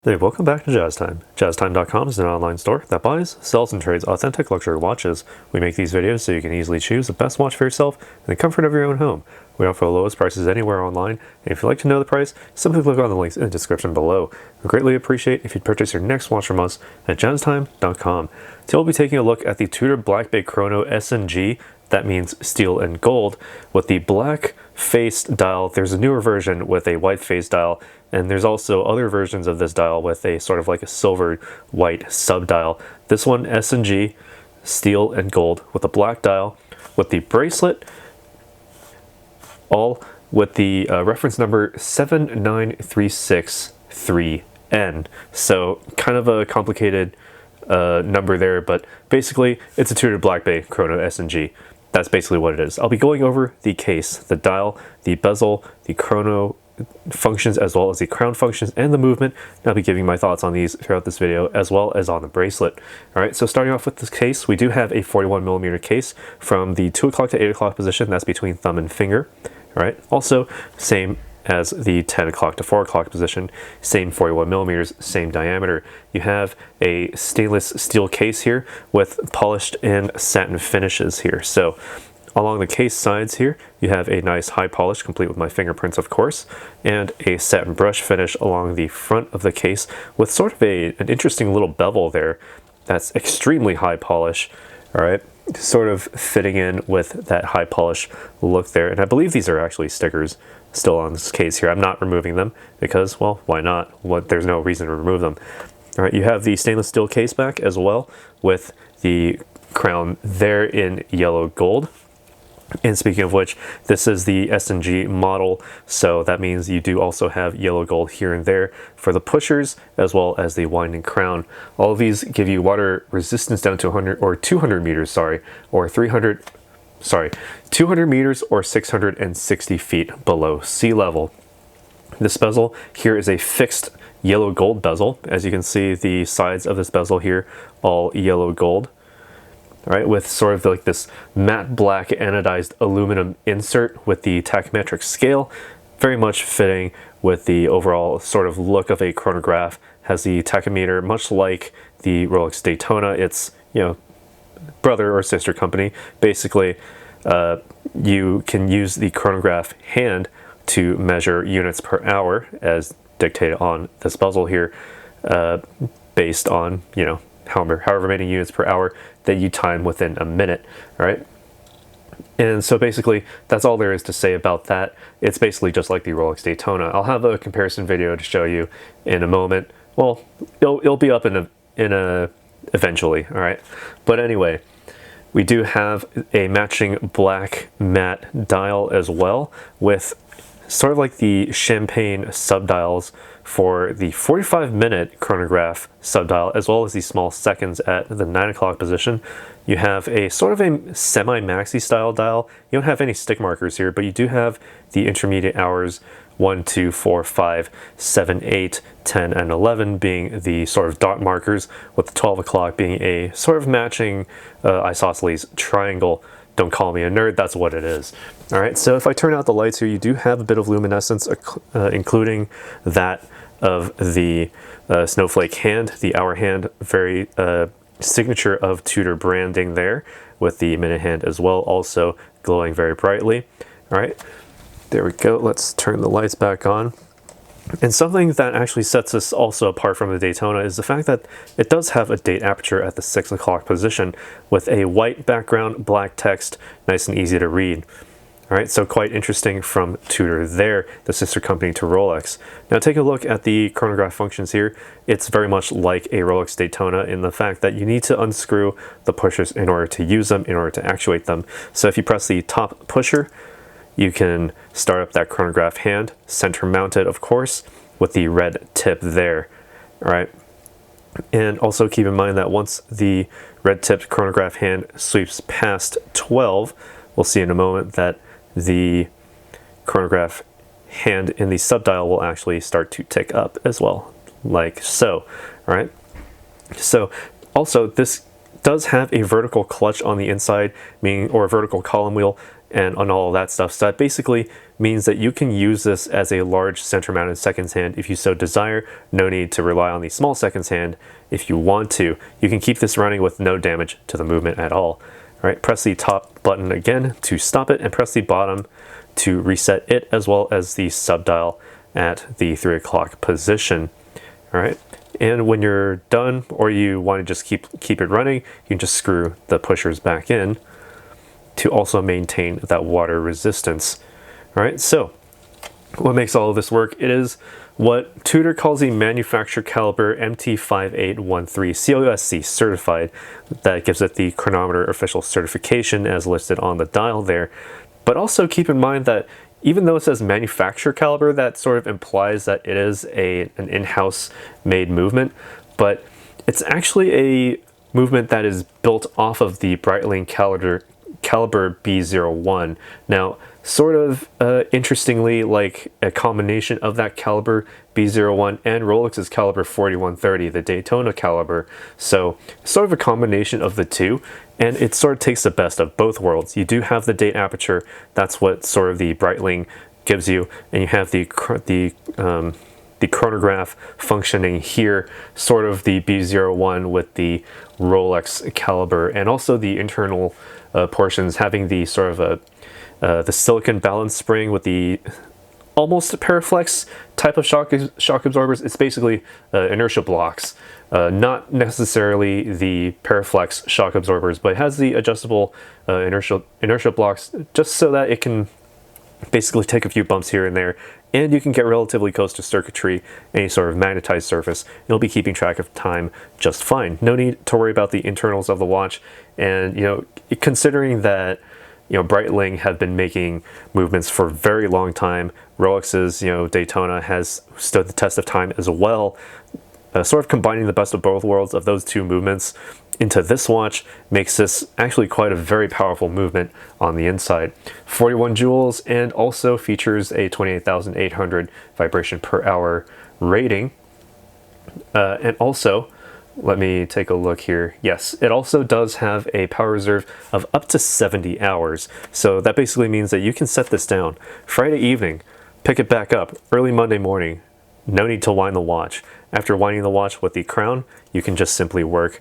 Hey, welcome back to Jazz Time. JazzTime.com is an online store that buys, sells, and trades authentic luxury watches. We make these videos so you can easily choose the best watch for yourself in the comfort of your own home. We offer the lowest prices anywhere online, and if you'd like to know the price, simply click on the links in the description below. We greatly appreciate if you'd purchase your next watch from us at JazzTime.com. Today we'll be taking a look at the Tudor Black Bay Chrono S&G. That means steel and gold, with the black faced dial. There's a newer version with a white faced dial, and there's also other versions of this dial with a sort of like a silver white sub dial. This one, S&G, steel and gold, with a black dial, with the bracelet, all with the reference number 79363N. So kind of a complicated number there, but basically it's a Tudor Black Bay Chrono S&G. That's basically what it is. I'll be going over the case, the dial, the bezel, the chrono functions, as well as the crown functions and the movement. And I'll be giving my thoughts on these throughout this video, as well as on the bracelet. All right, so starting off with this case, we do have a 41mm case from the 2 o'clock to 8 o'clock position. That's between thumb and finger. All right, also same as the 10 o'clock to 4 o'clock position, same 41mm, same diameter. You have a stainless steel case here with polished and satin finishes here. So along the case sides here, you have a nice high polish, complete with my fingerprints, of course, and a satin brush finish along the front of the case with sort of an interesting little bevel there that's extremely high polish. All right, sort of fitting in with that high polish look there. And I believe these are actually stickers still on this case here. I'm not removing them because, well, why not? There's no reason to remove them. All right, you have the stainless steel case back as well with the crown there in yellow gold. And speaking of which, this is the S&G model, so that means you do also have yellow gold here and there for the pushers, as well as the winding crown. All of these give you water resistance down to 100 or 200 meters, or 200 meters or 660 feet below sea level. This bezel here is a fixed yellow gold bezel. As you can see, the sides of this bezel here, all yellow gold. All right, with sort of like this matte black anodized aluminum insert with the tachymetric scale, very much fitting with the overall sort of look of a chronograph. Has the tachymeter much like the Rolex Daytona. It's, you know, brother or sister company. Basically, you can use the chronograph hand to measure units per hour as dictated on this bezel here, based on, you know, however many units per hour that you time within a minute. All right, and so basically that's all there is to say about that. It's basically just like the Rolex Daytona. I'll have a comparison video to show you in a moment. Well, it'll be up in a eventually. All right, but anyway, we do have a matching black matte dial as well, with sort of like the champagne subdials for the 45-minute chronograph subdial, as well as the small seconds at the 9 o'clock position. You have a sort of a semi-maxi style dial. You don't have any stick markers here, but you do have the intermediate hours 1, 2, 4, 5, 7, 8, 10, and 11 being the sort of dot markers, with the 12 o'clock being a sort of matching isosceles triangle. Don't call me a nerd, that's what it is. All right, so if I turn out the lights here, you do have a bit of luminescence, including that of the snowflake hand, the hour hand, very signature of Tudor branding there, with the minute hand as well, also glowing very brightly. All right, there we go. Let's turn the lights back on. And something that actually sets this also apart from the Daytona is the fact that it does have a date aperture at the 6 o'clock position with a white background, black text, nice and easy to read. All right, so quite interesting from Tudor there, the sister company to Rolex. Now take a look at the chronograph functions here. It's very much like a Rolex Daytona in the fact that you need to unscrew the pushers in order to use them, in order to actuate them. So if you press the top pusher, you can start up that chronograph hand, center mounted, of course, with the red tip there. All right, and also keep in mind that once the red tipped chronograph hand sweeps past 12, we'll see in a moment that the chronograph hand in the subdial will actually start to tick up as well, like so. All right, so also this does have a vertical clutch on the inside, meaning, or a vertical column wheel, and on all of that stuff. So that basically means that you can use this as a large center mounted seconds hand if you so desire. No need to rely on the small seconds hand if you want to. You can keep this running with no damage to the movement at all. All right, press the top button again to stop it, and press the bottom to reset it, as well as the sub dial at the 3 o'clock position. All right, and when you're done, or you want to just keep it running, you can just screw the pushers back in to also maintain that water resistance. All right, so what makes all of this work? It is what Tudor calls the manufacturer caliber MT5813 COSC certified. That gives it the chronometer official certification as listed on the dial there. But also keep in mind that even though it says manufacturer caliber, that sort of implies that it is an in-house made movement, but it's actually a movement that is built off of the Breitling caliber B01. Now, sort of interestingly, like a combination of that caliber B01 and Rolex's caliber 4130, the Daytona caliber. So sort of a combination of the two, and it sort of takes the best of both worlds. You do have the date aperture, that's what sort of the Breitling gives you, and you have the chronograph functioning here, sort of the B01 with the Rolex caliber, and also the internal portions having the sort of the silicon balance spring with the almost Paraflex type of shock absorbers. It's basically inertia blocks, not necessarily the Paraflex shock absorbers, but it has the adjustable inertia blocks just so that it can basically take a few bumps here and there, and you can get relatively close to circuitry, any sort of magnetized surface. You'll be keeping track of time just fine. No need to worry about the internals of the watch. And considering that Breitling have been making movements for a very long time, Rolex's Daytona has stood the test of time as well. Sort of combining the best of both worlds of those two movements into this watch makes this actually quite a very powerful movement on the inside. 41 joules, and also features a 28,800 vibration per hour rating. And also, let me take a look here. Yes, it also does have a power reserve of up to 70 hours. So that basically means that you can set this down Friday evening, pick it back up early Monday morning. No need to wind the watch. After winding the watch with the crown, you can just simply work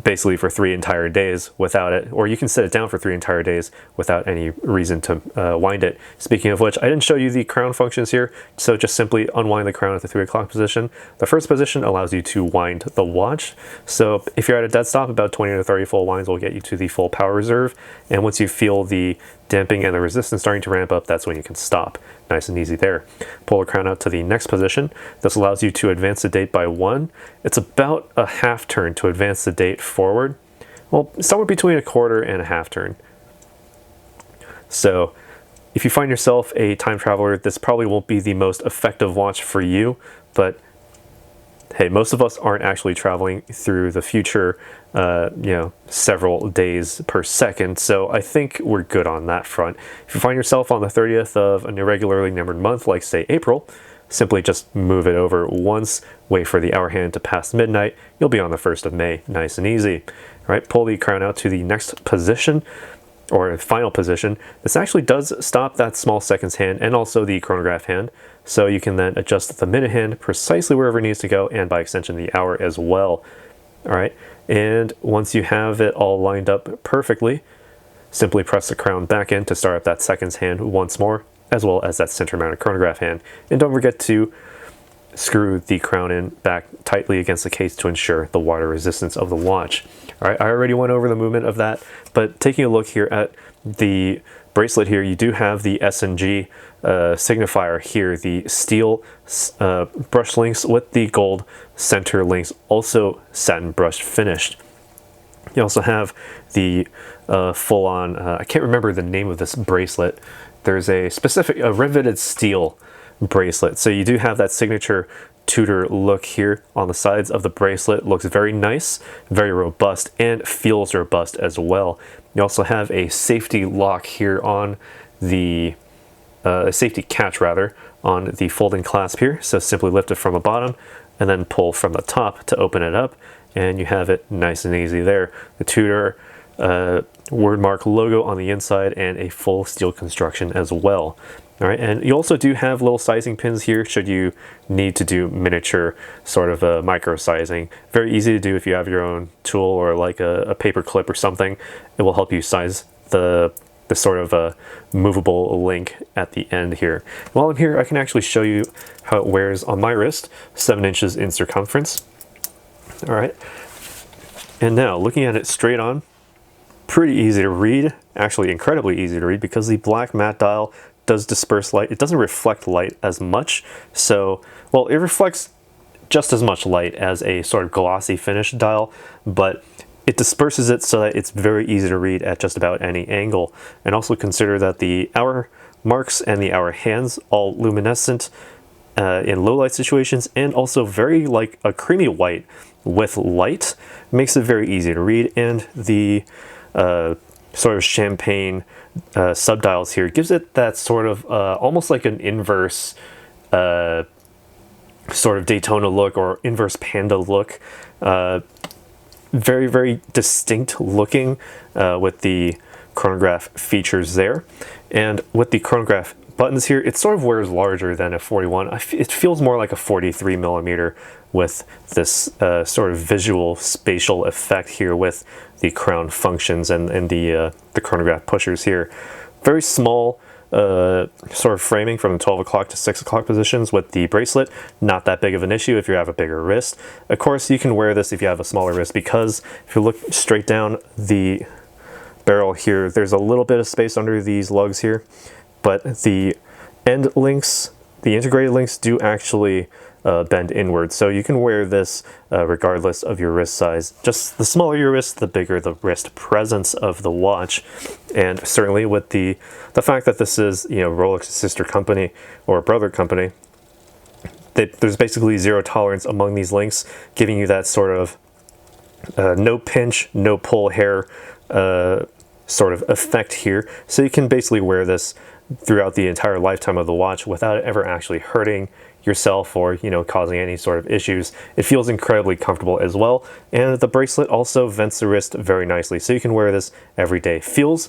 basically for 3 entire days without it, or you can set it down for 3 entire days without any reason to wind it. Speaking of which, I didn't show you the crown functions here, so just simply unwind the crown at the 3 o'clock position. The first position allows you to wind the watch, so if you're at a dead stop, about 20 to 30 full winds will get you to the full power reserve, and once you feel the damping and the resistance starting to ramp up, that's when you can stop. Nice and easy there. Pull the crown out to the next position. This allows you to advance the date by 1. It's about a half turn to advance the date forward. Well, somewhere between a quarter and a half turn. So if you find yourself a time traveler, this probably won't be the most effective watch for you, but hey, most of us aren't actually traveling through the future, several days per second, so I think we're good on that front. If you find yourself on the 30th of an irregularly numbered month, like say April, simply just move it over once, wait for the hour hand to pass midnight, you'll be on the 1st of May, nice and easy. All right, pull the crown out to the next position, or final position. This actually does stop that small seconds hand and also the chronograph hand, so you can then adjust the minute hand precisely wherever it needs to go, and by extension the hour as well. All right, and once you have it all lined up perfectly, simply press the crown back in to start up that seconds hand once more, as well as that center mounted chronograph hand. And don't forget to screw the crown in back tightly against the case to ensure the water resistance of the watch. All right, I already went over the movement of that, but taking a look here at the bracelet here, you do have the S&G signifier here, the steel brush links with the gold center links, also satin brushed finished. You also have the full-on, I can't remember the name of this bracelet. There's a specific riveted steel bracelet. So you do have that signature Tudor look here on the sides of the bracelet. Looks very nice, very robust, and feels robust as well. You also have a safety lock here on the a safety catch rather on the folding clasp here. So simply lift it from the bottom and then pull from the top to open it up. and you have it nice and easy there. The Tudor wordmark logo on the inside and a full steel construction as well. All right, and you also do have little sizing pins here should you need to do miniature sort of micro sizing. Very easy to do if you have your own tool or like a paper clip or something. It will help you size the sort of movable link at the end here. While I'm here, I can actually show you how it wears on my wrist, 7 inches in circumference. All right, and now looking at it straight on, pretty easy to read, actually incredibly easy to read because the black matte dial does disperse light. It doesn't reflect light as much, so, well, it reflects just as much light as a sort of glossy finish dial, but it disperses it so that it's very easy to read at just about any angle. And also consider that the hour marks and the hour hands all luminescent in low light situations, and also very like a creamy white with light makes it very easy to read. And the sort of champagne subdials here gives it that sort of almost like an inverse sort of Daytona look or inverse panda look. Very, very distinct looking with the chronograph features there. And with the chronograph buttons here, it sort of wears larger than a 41. It feels more like a 43 millimeter with this sort of visual spatial effect here with the crown functions and the chronograph pushers here. Very small sort of framing from the 12 o'clock to 6 o'clock positions with the bracelet. Not that big of an issue if you have a bigger wrist. Of course, you can wear this if you have a smaller wrist, because if you look straight down the barrel here, there's a little bit of space under these lugs here, but the end links, the integrated links, do actually bend inward, so you can wear this regardless of your wrist size. Just the smaller your wrist, the bigger the wrist presence of the watch. And certainly with the fact that this is, you know, Rolex's sister company or brother company, there's basically zero tolerance among these links, giving you that sort of no pinch, no pull hair sort of effect here. So you can basically wear this throughout the entire lifetime of the watch without it ever actually hurting yourself or, you know, causing any sort of issues. It feels incredibly comfortable as well, and the bracelet also vents the wrist very nicely, so you can wear this every day. Feels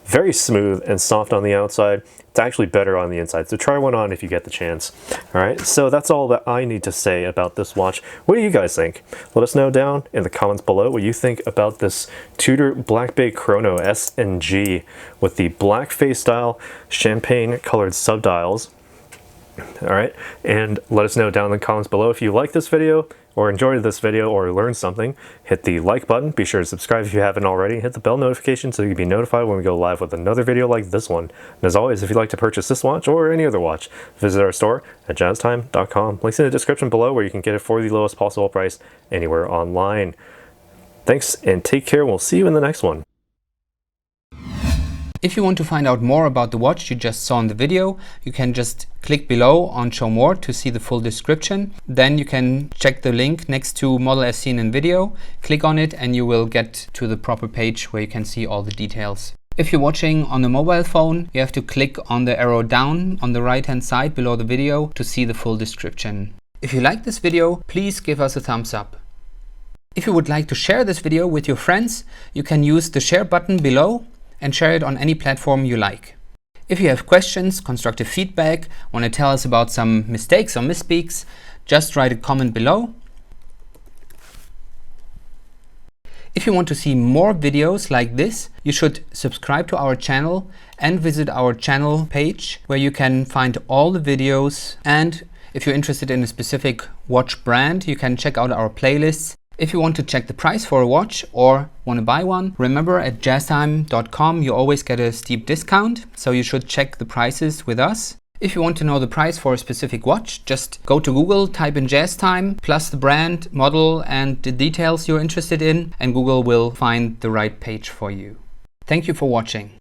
very smooth and soft on the outside. It's actually better on the inside, so try one on if you get the chance. All right, so that's all that I need to say about this watch. What do you guys think? Let us know down in the comments below what you think about this Tudor Black Bay Chrono S&G with the black face style champagne colored subdials. All right, and let us know down in the comments below if you like this video or enjoyed this video or learned something. Hit the like button, be sure to subscribe if you haven't already, hit the bell notification so you can be notified when we go live with another video like this one. And as always, if you'd like to purchase this watch or any other watch, visit our store at jazztime.com. Links in the description below where you can get it for the lowest possible price anywhere online. Thanks and take care. We'll see you in the next one. If you want to find out more about the watch you just saw in the video, you can just click below on Show More to see the full description. Then you can check the link next to Model as seen in video, click on it, and you will get to the proper page where you can see all the details. If you're watching on a mobile phone, you have to click on the arrow down on the right hand side below the video to see the full description. If you like this video, please give us a thumbs up. If you would like to share this video with your friends, you can use the share button below and share it on any platform you like. If you have questions, constructive feedback, want to tell us about some mistakes or misspeaks, just write a comment below. If you want to see more videos like this, you should subscribe to our channel and visit our channel page where you can find all the videos. And if you're interested in a specific watch brand, you can check out our playlists. If you want to check the price for a watch or want to buy one, remember at jazztime.com you always get a steep discount, so you should check the prices with us. If you want to know the price for a specific watch, just go to Google, type in JazzTime, plus the brand, model and the details you're interested in, and Google will find the right page for you. Thank you for watching.